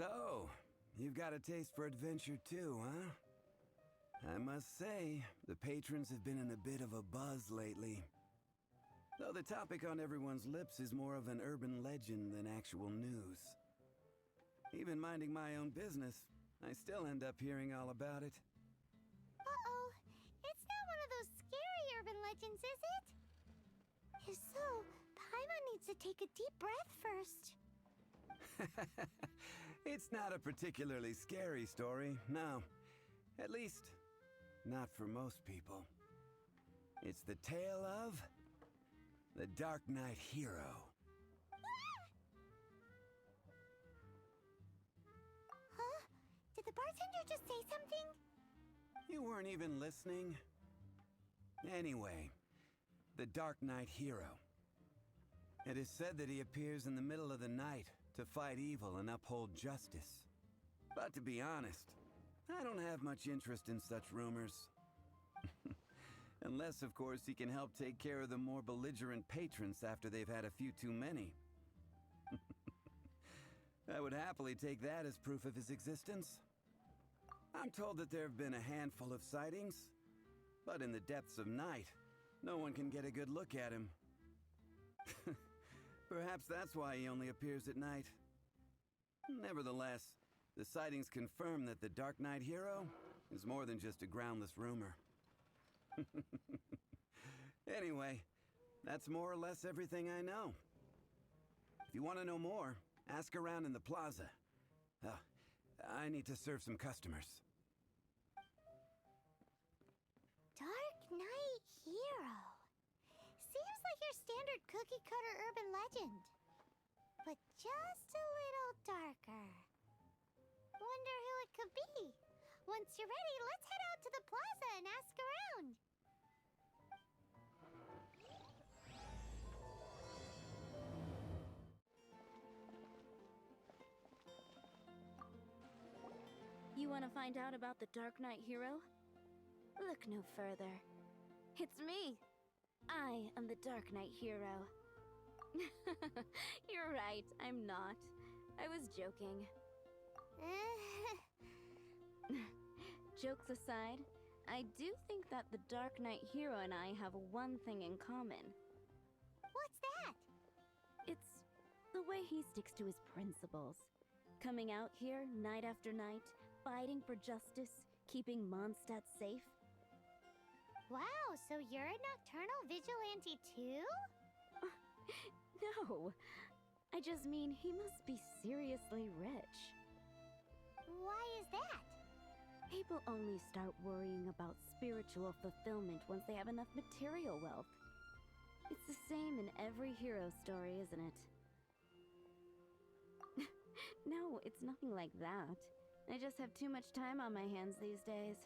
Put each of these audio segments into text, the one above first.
So, you've got a taste for adventure too, huh? I must say, the patrons have been in a bit of a buzz lately. Though the topic on everyone's lips is more of an urban legend than actual news. Even minding my own business, I still end up hearing all about it. Uh-oh. It's not one of those scary urban legends, is it? If so, Paimon needs to take a deep breath first. It's not a particularly scary story, no. At least, not for most people. It's the tale of the Darknight hero. Huh? Did the bartender just say something? You weren't even listening. Anyway, the Darknight hero. It is said that he appears in the middle of the night to fight evil and uphold justice. But to be honest, I don't have much interest in such rumors. Unless, of course, he can help take care of the more belligerent patrons after they've had a few too many. I would happily take that as proof of his existence. I'm told that there have been a handful of sightings, but in the depths of night, no one can get a good look at him. Perhaps that's why he only appears at night. Nevertheless, the sightings confirm that the Darknight hero is more than just a groundless rumor. Anyway, that's more or less everything I know. If you want to know more, ask around in the plaza. I need to serve some customers. Darknight hero. Seems like your standard cookie-cutter urban legend. But just a little darker. Wonder who it could be. Once you're ready, let's head out to the plaza and ask around. You want to find out about the Darknight hero? Look no further. It's me! I am the Darknight hero. You're right, I'm not. I was joking. Jokes aside, I do think that the Darknight hero and I have one thing in common. What's that? It's the way he sticks to his principles. Coming out here night after night, fighting for justice, keeping Mondstadt safe. Wow, so you're a nocturnal vigilante too? No, I just mean he must be seriously rich. Why is that? People only start worrying about spiritual fulfillment once they have enough material wealth. It's the same in every hero story, isn't it? No, it's nothing like that. I just have too much time on my hands these days.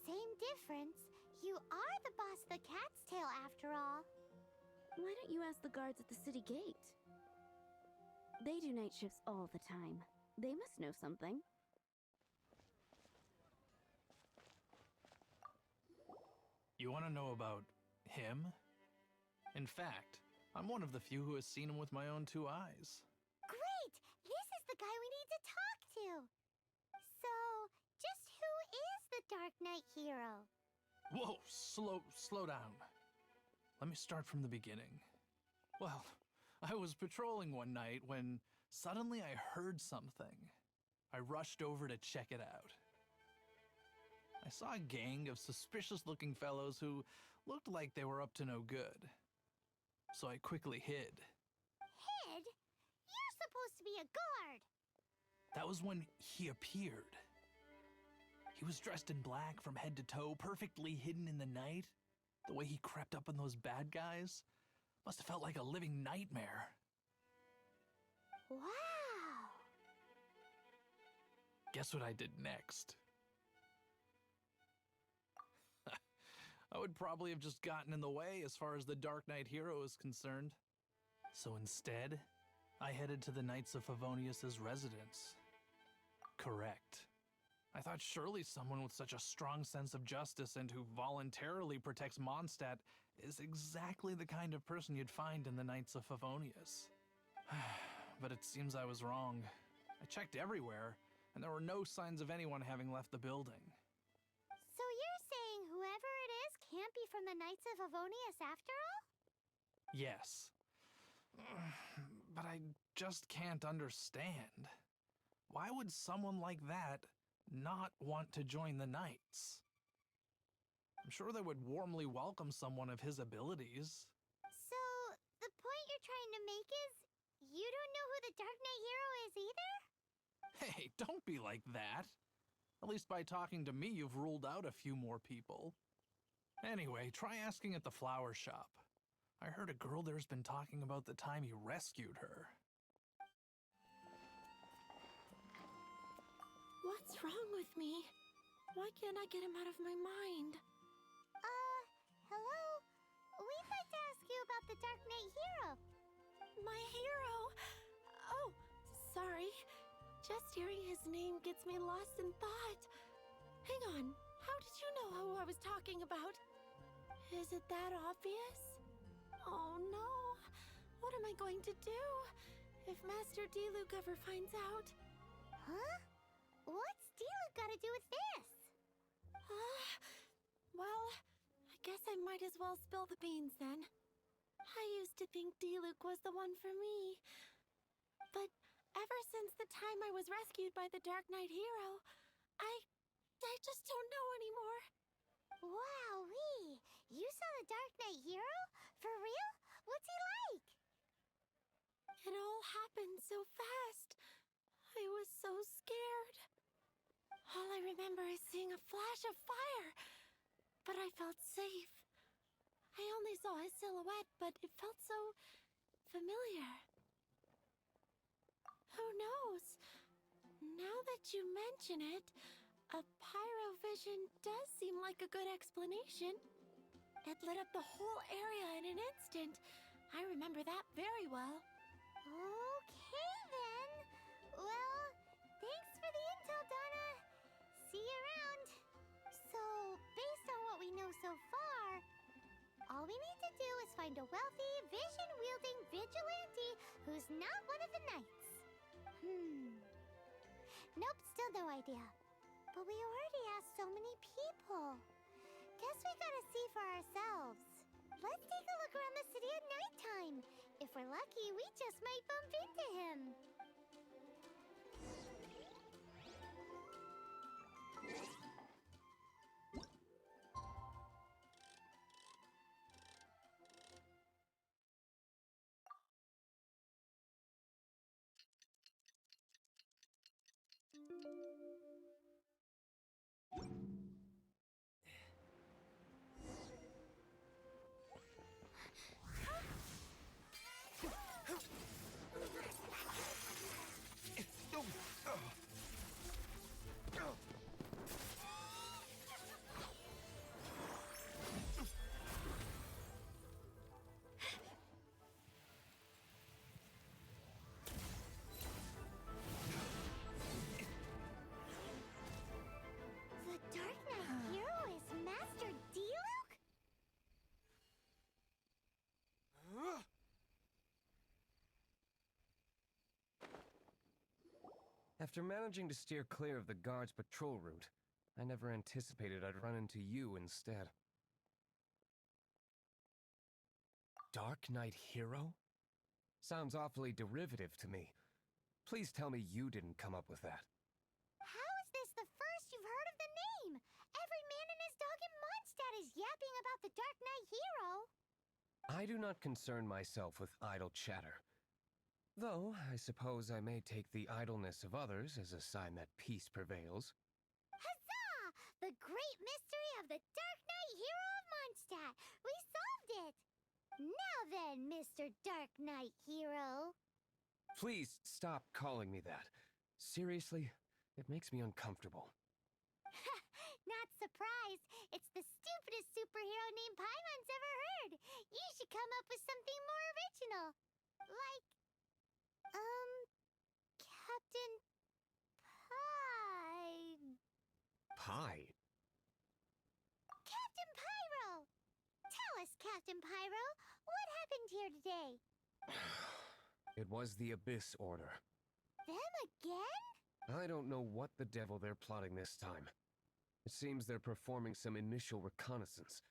Same difference. You are the boss of the Cat's Tail after all. Why don't you ask the guards at the city gate? They do night shifts all the time. They must know something. You want to know about him? In fact, I'm one of the few who has seen him with my own 2 eyes. Great! This is the guy we need to talk to. So, just who is the Darknight hero? Whoa, slow down. Let me start from the beginning. Well, I was patrolling one night when suddenly I heard something. I rushed over to check it out. I saw a gang of suspicious-looking fellows who looked like they were up to no good. So I quickly hid. Hid? You're supposed to be a guard. That was when he appeared. He was dressed in black from head to toe, perfectly hidden in the night. The way he crept up on those bad guys must have felt like a living nightmare. Wow. Guess what I did next? I would probably have just gotten in the way as far as the Darknight hero is concerned. So instead, I headed to the Knights of Favonius' residence. Correct. I thought surely someone with such a strong sense of justice and who voluntarily protects Mondstadt is exactly the kind of person you'd find in the Knights of Favonius. But it seems I was wrong. I checked everywhere, and there were no signs of anyone having left the building. So you're saying whoever it is can't be from the Knights of Avonius after all? Yes. But I just can't understand. Why would someone like that not want to join the Knights? I'm sure they would warmly welcome someone of his abilities. So, the point you're trying to make is you don't know who the Darknight hero is either? Hey, don't be like that. At least by talking to me, you've ruled out a few more people. Anyway, try asking at the flower shop. I heard a girl there's been talking about the time you rescued her. What's wrong with me? Why can't I get him out of my mind? Hello? We'd like to ask you about the Darknight hero. My hero! Oh, sorry. Just hearing his name gets me lost in thought. Hang on, how did you know who I was talking about? Is it that obvious? Oh no, what am I going to do if Master Diluc ever finds out? Huh? What's Diluc got to do with this? Well, I guess I might as well spill the beans then. I used to think Diluc was the one for me. But ever since the time I was rescued by the Darknight hero, I just don't know anymore. Wowee! You saw the Darknight hero? For real? What's he like? It all happened so fast. I was so scared. All I remember is seeing a flash of fire, but I felt safe. I only saw his silhouette, but it felt so familiar. Who knows? Now that you mention it, a pyrovision does seem like a good explanation. It lit up the whole area in an instant. I remember that very well. Okay then. Well, thanks for the intel, Donna. See you around. So, based on what we know so far, all we need to do is find a wealthy, vision-wielding vigilante who's not one of the knights. Nope, still no idea. But we already asked so many people. Guess we gotta see for ourselves. Let's take a look around the city at nighttime. If we're lucky, we just might bump into him. The Darknight hero is Master Diluc? After managing to steer clear of the guard's patrol route, I never anticipated I'd run into you instead. Darknight hero? Sounds awfully derivative to me. Please tell me you didn't come up with that. How is this the first you've heard of the name? Every man and his dog in Mondstadt is yapping about the Darknight hero. I do not concern myself with idle chatter. Though, I suppose I may take the idleness of others as a sign that peace prevails. Huzzah! The great mystery of the Darknight hero of Mondstadt. We solved it! Now then, Mr. Darknight hero. Please stop calling me that. Seriously, it makes me uncomfortable. Not surprised. It's the stupidest superhero name Paimon's ever heard. You should come up with something more original. Like, Captain Pie? Captain Pyro! Tell us, Captain Pyro, what happened here today? It was the Abyss Order. Them again? I don't know what the devil they're plotting this time. It seems they're performing some initial reconnaissance,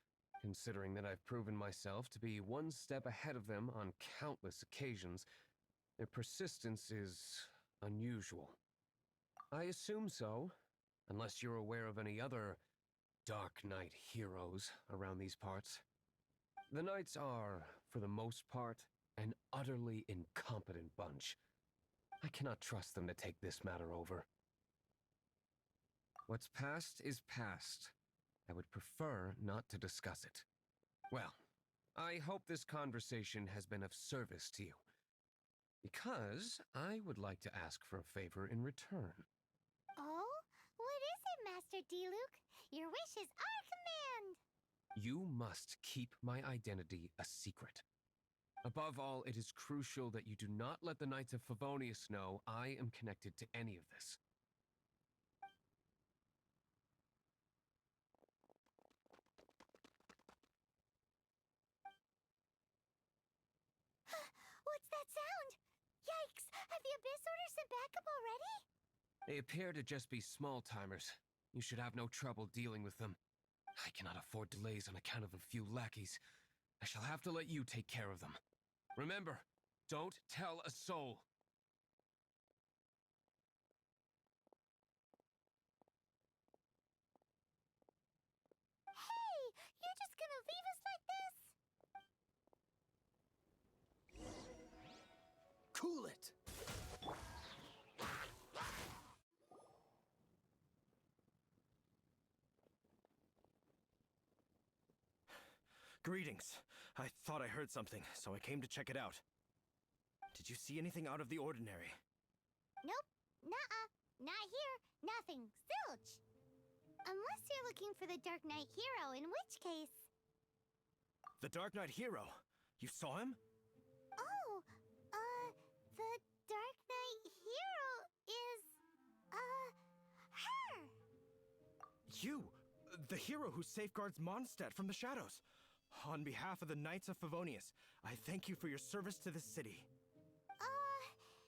considering that I've proven myself to be one step ahead of them on countless occasions. Their persistence is unusual. I assume so, unless you're aware of any other Darknight heroes around these parts. The Knights are, for the most part, an utterly incompetent bunch. I cannot trust them to take this matter over. What's past is past. I would prefer not to discuss it. Well, I hope this conversation has been of service to you, because I would like to ask for a favor in return. Oh? What is it, Master D-Luke? Your wish is our command! You must keep my identity a secret. Above all, it is crucial that you do not let the Knights of Favonius know I am connected to any of this. What's that sound? Yikes! Have the Abyss Order sent backup already? They appear to just be small-timers. You should have no trouble dealing with them. I cannot afford delays on account of a few lackeys. I shall have to let you take care of them. Remember, don't tell a soul. Hey! You're just gonna leave us like this? Cool it! Greetings. I thought I heard something, so I came to check it out. Did you see anything out of the ordinary? Nope. Nuh-uh. Not here. Nothing. Zilch. Unless you're looking for the Darknight hero, in which case... The Darknight hero! You saw him? Oh, the Darknight hero is, her! You! The hero who safeguards Mondstadt from the shadows! On behalf of the Knights of Favonius, I thank you for your service to this city.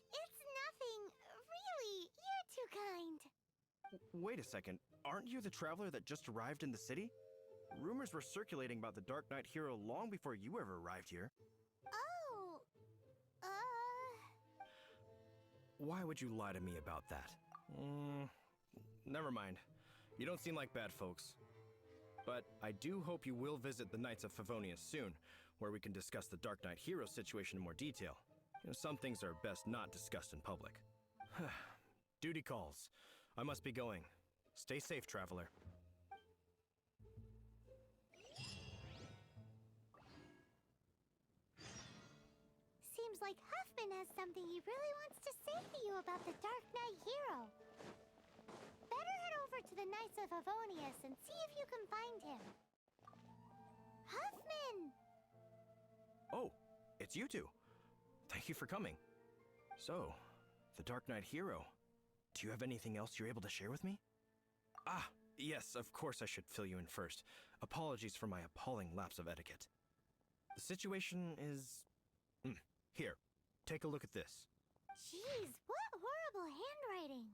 It's nothing. Really, you're too kind. Wait a second, aren't you the traveler that just arrived in the city? Rumors were circulating about the Darknight hero long before you ever arrived here. Oh, Why would you lie to me about that? Never mind. You don't seem like bad folks. But I do hope you will visit the Knights of Favonius soon, where we can discuss the Darknight hero situation in more detail. You know, some things are best not discussed in public. Duty calls. I must be going. Stay safe, traveler. seems like Huffman has something he really wants to say to you about the Darknight hero. Better head over to the Knights of Favonius and see if you can find him. Huffman! Oh, it's you two. Thank you for coming. So, the Darknight hero. Do you have anything else you're able to share with me? Ah, yes, of course I should fill you in first. Apologies for my appalling lapse of etiquette. The situation is... Here, take a look at this. Jeez, what horrible handwriting.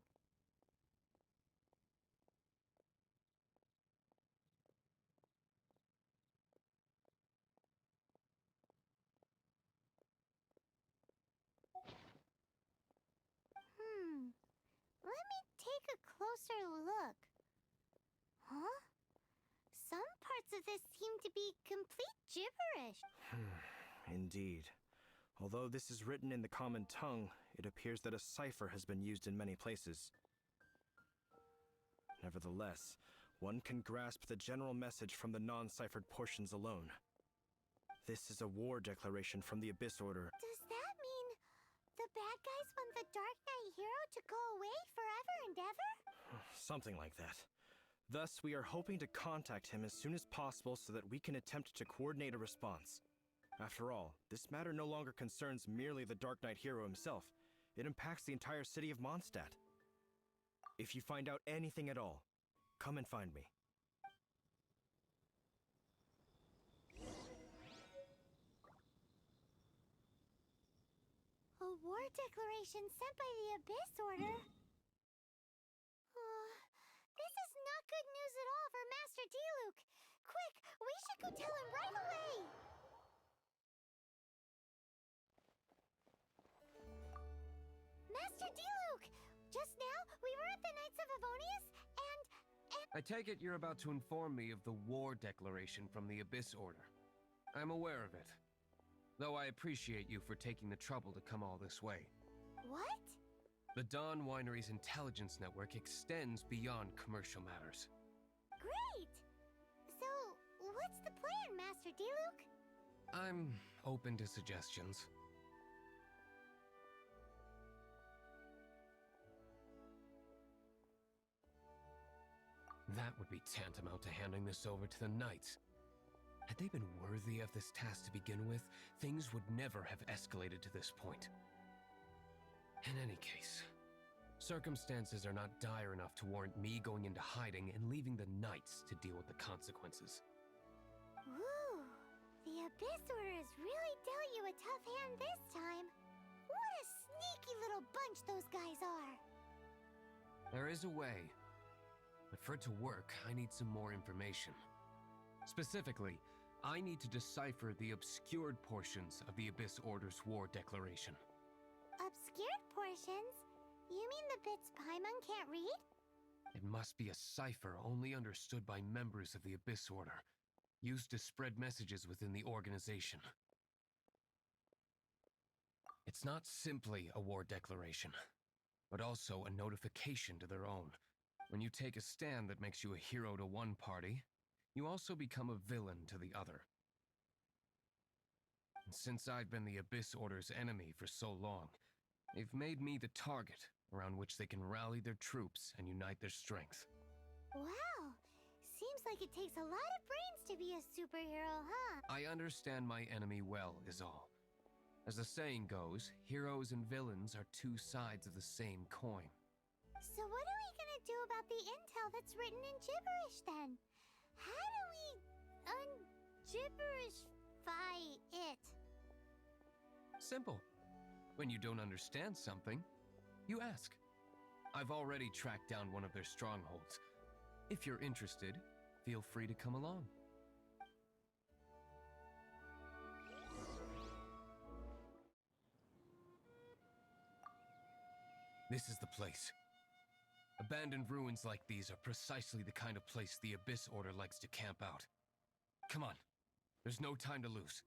Let me take a closer look. Huh? Some parts of this seem to be complete gibberish. Indeed. Although this is written in the common tongue, it appears that a cipher has been used in many places. Nevertheless, one can grasp the general message from the non-ciphered portions alone. This is a war declaration from the Abyss Order. Does that mean the bad guys want the Darknight hero to go away forever and ever? Something like that. Thus, we are hoping to contact him as soon as possible so that we can attempt to coordinate a response. After all, this matter no longer concerns merely the Darknight hero himself. It impacts the entire city of Mondstadt. If you find out anything at all, come and find me. A war declaration sent by the Abyss Order. This is not good news at all for Master Diluc. Quick, we should go tell him right away. Master Diluc! Just now, we were at the Knights of Favonius, and... I take it you're about to inform me of the war declaration from the Abyss Order. I'm aware of it. Though I appreciate you for taking the trouble to come all this way. What? The Dawn Winery's intelligence network extends beyond commercial matters. Great! So, what's the plan, Master Diluc? I'm open to suggestions. That would be tantamount to handing this over to the Knights. Had they been worthy of this task to begin with, things would never have escalated to this point. In any case, circumstances are not dire enough to warrant me going into hiding and leaving the Knights to deal with the consequences. Ooh, the Abyss Order has really dealt you a tough hand this time. What a sneaky little bunch those guys are. There is a way. But for it to work, I need some more information. Specifically, I need to decipher the obscured portions of the Abyss Order's war declaration. Obscured portions? You mean the bits Paimon can't read? It must be a cipher only understood by members of the Abyss Order, used to spread messages within the organization. It's not simply a war declaration, but also a notification to their own. When you take a stand that makes you a hero to one party, you also become a villain to the other. And since I've been the Abyss Order's enemy for so long, they've made me the target around which they can rally their troops and unite their strength. Wow, seems like it takes a lot of brains to be a superhero, huh? I understand my enemy well, is all. As the saying goes, heroes and villains are two sides of the same coin. So what are we gonna do about the intel that's written in gibberish then? How do we un-gibberishify it? Simple. When you don't understand something, you ask. I've already tracked down one of their strongholds. If you're interested, feel free to come along. This is the place. Abandoned ruins like these are precisely the kind of place the Abyss Order likes to camp out. Come on, there's no time to lose.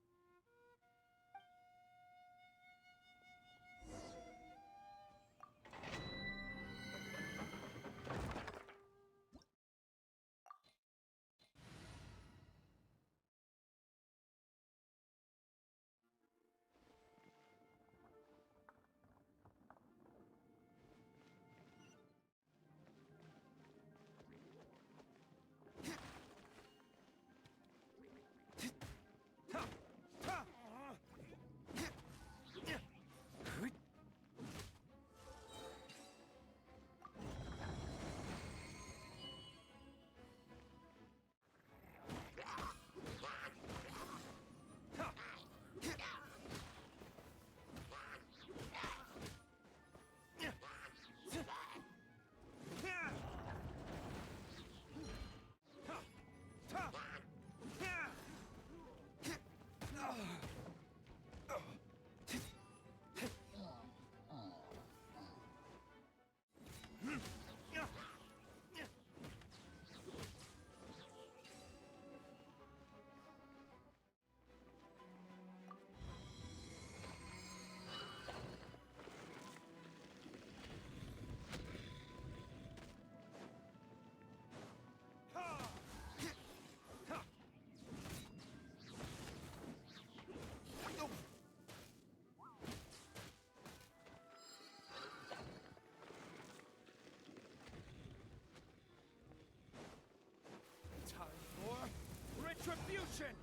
Retribution!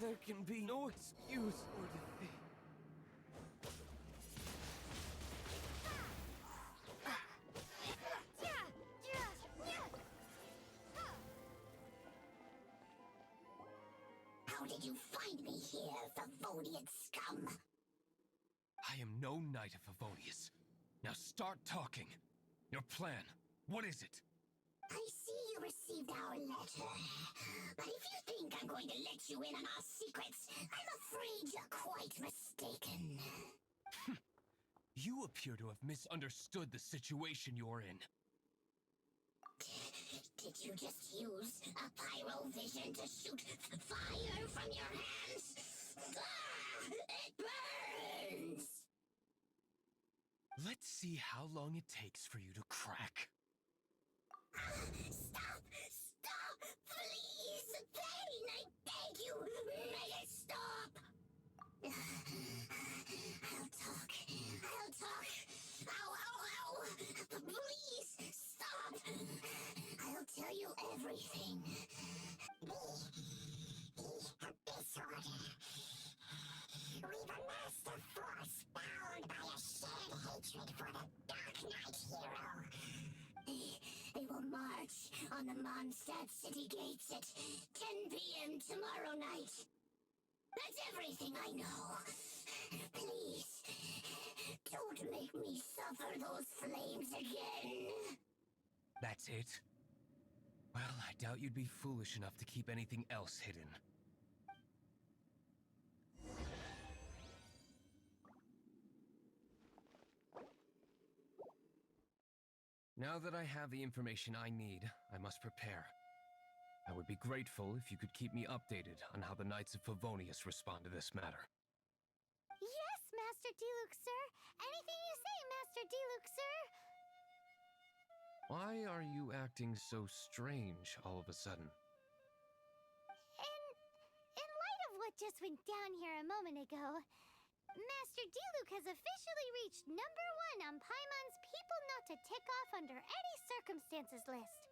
There can be no excuse for defeat. How did you find me here, Favonian scum? I am no Knight of Favonius. Now start talking. Your plan, what is it? I see you received our letter. But if you think I'm going to let you in on our secrets, I'm afraid you're quite mistaken. You appear to have misunderstood the situation you're in. Did you just use a pyrovision to shoot fire from your hands? Ah, it burns! Let's see how long it takes for you to crack. Stop! Stop! Please! Pain! I beg you! Make it stop! I'll talk. I'll talk. Ow, ow, ow! Please! Stop! I'll tell you everything. Disorder. We've amassed a force bound by a shared hatred for the Darknight hero. They will march on the Mondstadt city gates at 10 p.m. tomorrow night. That's everything I know. Please, don't make me suffer those flames again. That's it? Well, I doubt you'd be foolish enough to keep anything else hidden. Now that I have the information I need, I must prepare. I would be grateful if you could keep me updated on how the Knights of Favonius respond to this matter. Yes, Master Diluc, sir. Anything you say, Master Diluc, sir. Why are you acting so strange all of a sudden? In light of what just went down here a moment ago, Master Diluc has officially reached #1 on Paimon's People Not to Tick Off Under Any Circumstances list.